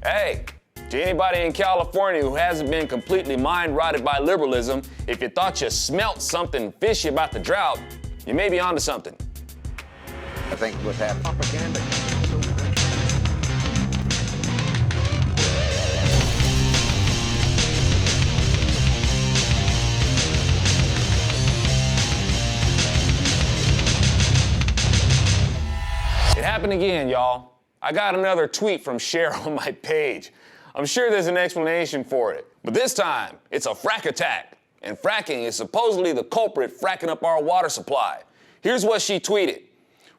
Hey, to anybody in California who hasn't been completely mind-rotted by liberalism, if you thought you smelt something fishy about the drought, you may be onto something. I think what's happening. Propaganda. It happened again, y'all. I got another tweet from Cher on my page. I'm sure there's an explanation for it, but this time it's a frack attack, and fracking is supposedly the culprit fracking up our water supply. Here's what she tweeted.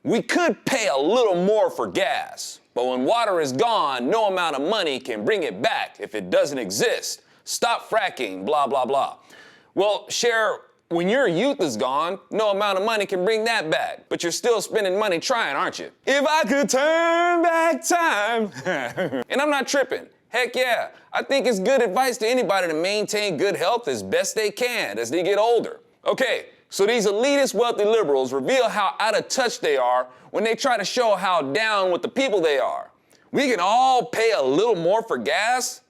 We could pay a little more for gas, but when water is gone, no amount of money can bring it back if it doesn't exist. Stop fracking, blah, blah, blah. Well, Cher, when your youth is gone, no amount of money can bring that back, but you're still spending money trying, aren't you? If I could turn back time. And I'm not tripping. Heck yeah, I think it's good advice to anybody to maintain good health as best they can as they get older. Okay, so these elitist wealthy liberals reveal how out of touch they are when they try to show how down with the people they are. We can all pay a little more for gas?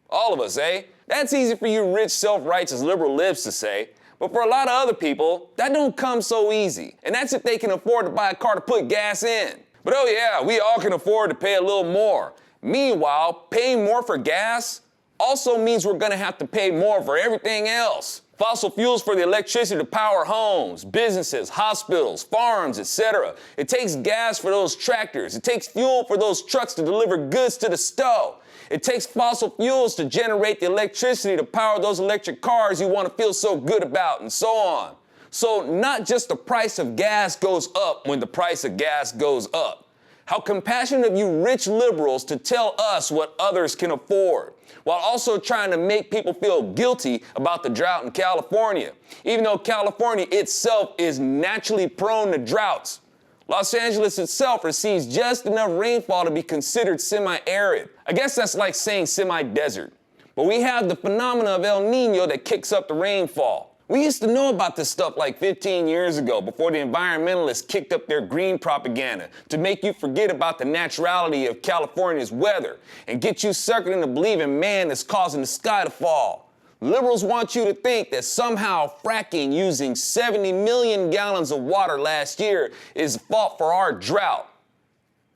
All of us, eh? That's easy for you rich, self-righteous liberal libs to say. But for a lot of other people, that don't come so easy. And that's if they can afford to buy a car to put gas in. But oh yeah, we all can afford to pay a little more. Meanwhile, paying more for gas also means we're gonna have to pay more for everything else. Fossil fuels for the electricity to power homes, businesses, hospitals, farms, etc. It takes gas for those tractors. It takes fuel for those trucks to deliver goods to the store. It takes fossil fuels to generate the electricity to power those electric cars you want to feel so good about, and so on. So not just the price of gas goes up when the price of gas goes up. How compassionate of you rich liberals to tell us what others can afford, while also trying to make people feel guilty about the drought in California, even though California itself is naturally prone to droughts. Los Angeles itself receives just enough rainfall to be considered semi-arid. I guess that's like saying semi-desert. But we have the phenomena of El Nino that kicks up the rainfall. We used to know about this stuff like 15 years ago before the environmentalists kicked up their green propaganda to make you forget about the naturality of California's weather and get you suckered into believing man is causing the sky to fall. Liberals want you to think that somehow fracking using 70 million gallons of water last year is the fault for our drought.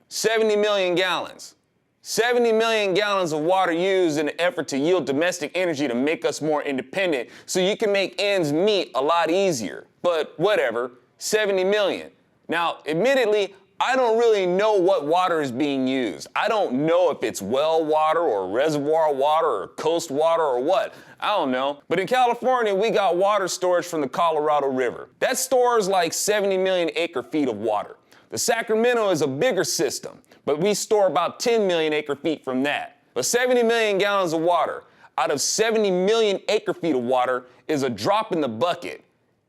70 million gallons. 70 million gallons of water used in an effort to yield domestic energy to make us more independent so you can make ends meet a lot easier. But whatever, 70 million. Now, admittedly, I don't really know what water is being used. I don't know if it's well water or reservoir water or coast water or what. I don't know. But in California, we got water storage from the Colorado River. That stores like 70 million acre feet of water. The Sacramento is a bigger system, but we store about 10 million acre feet from that. But 70 million gallons of water out of 70 million acre feet of water is a drop in the bucket.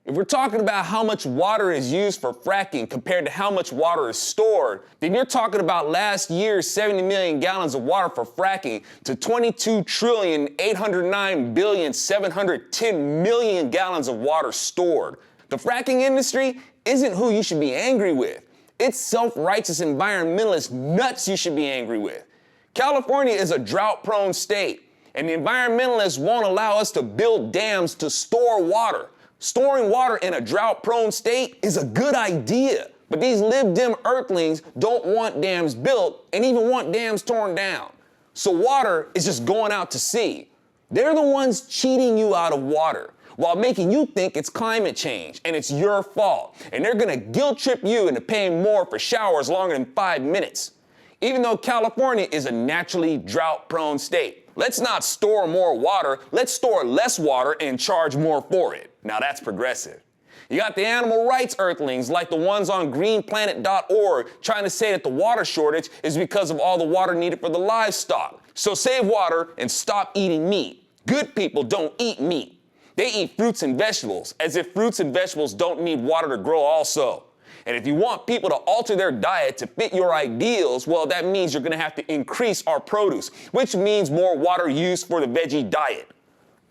If we're talking about how much water is used for fracking compared to how much water is stored, then you're talking about last year's 70 million gallons of water for fracking to 22,809,710,000,000 gallons of water stored. The fracking industry isn't who you should be angry with. It's self-righteous environmentalist nuts you should be angry with. California is a drought-prone state, and the environmentalists won't allow us to build dams to store water. Storing water in a drought-prone state is a good idea, but these lib-dem earthlings don't want dams built and even want dams torn down. So water is just going out to sea. They're the ones cheating you out of water while making you think it's climate change and it's your fault. And they're gonna guilt trip you into paying more for showers longer than 5 minutes. Even though California is a naturally drought-prone state. Let's not store more water, let's store less water and charge more for it. Now that's progressive. You got the animal rights earthlings like the ones on greenplanet.org trying to say that the water shortage is because of all the water needed for the livestock. So save water and stop eating meat. Good people don't eat meat. They eat fruits and vegetables, as if fruits and vegetables don't need water to grow also. And if you want people to alter their diet to fit your ideals, well, that means you're gonna have to increase our produce, which means more water used for the veggie diet.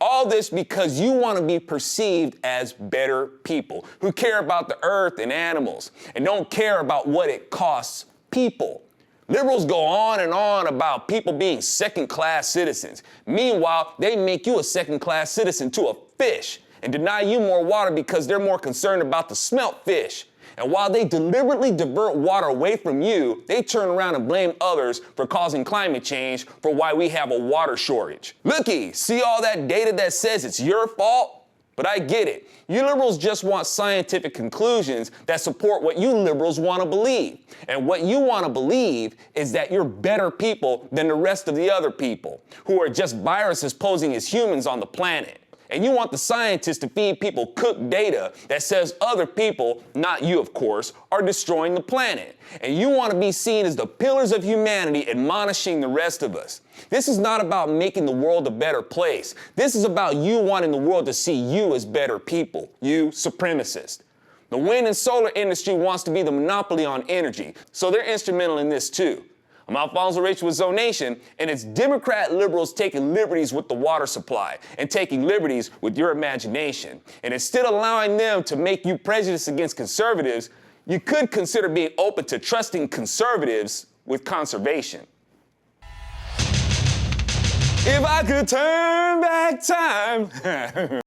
All this because you want to be perceived as better people who care about the earth and animals and don't care about what it costs people. Liberals go on and on about people being second-class citizens. Meanwhile, they make you a second-class citizen to a fish and deny you more water because they're more concerned about the smelt fish. And while they deliberately divert water away from you, they turn around and blame others for causing climate change for why we have a water shortage. Looky, see all that data that says it's your fault? But I get it. You liberals just want scientific conclusions that support what you liberals want to believe. And what you want to believe is that you're better people than the rest of the other people, who are just viruses posing as humans on the planet. And you want the scientists to feed people cooked data that says other people, not you of course, are destroying the planet. And you want to be seen as the pillars of humanity admonishing the rest of us. This is not about making the world a better place. This is about you wanting the world to see you as better people, you supremacists. The wind and solar industry wants to be the monopoly on energy, so they're instrumental in this too. I'm Alfonso Rachel with ZoNation, and it's Democrat liberals taking liberties with the water supply and taking liberties with your imagination. And instead of allowing them to make you prejudiced against conservatives, you could consider being open to trusting conservatives with conservation. If I could turn back time.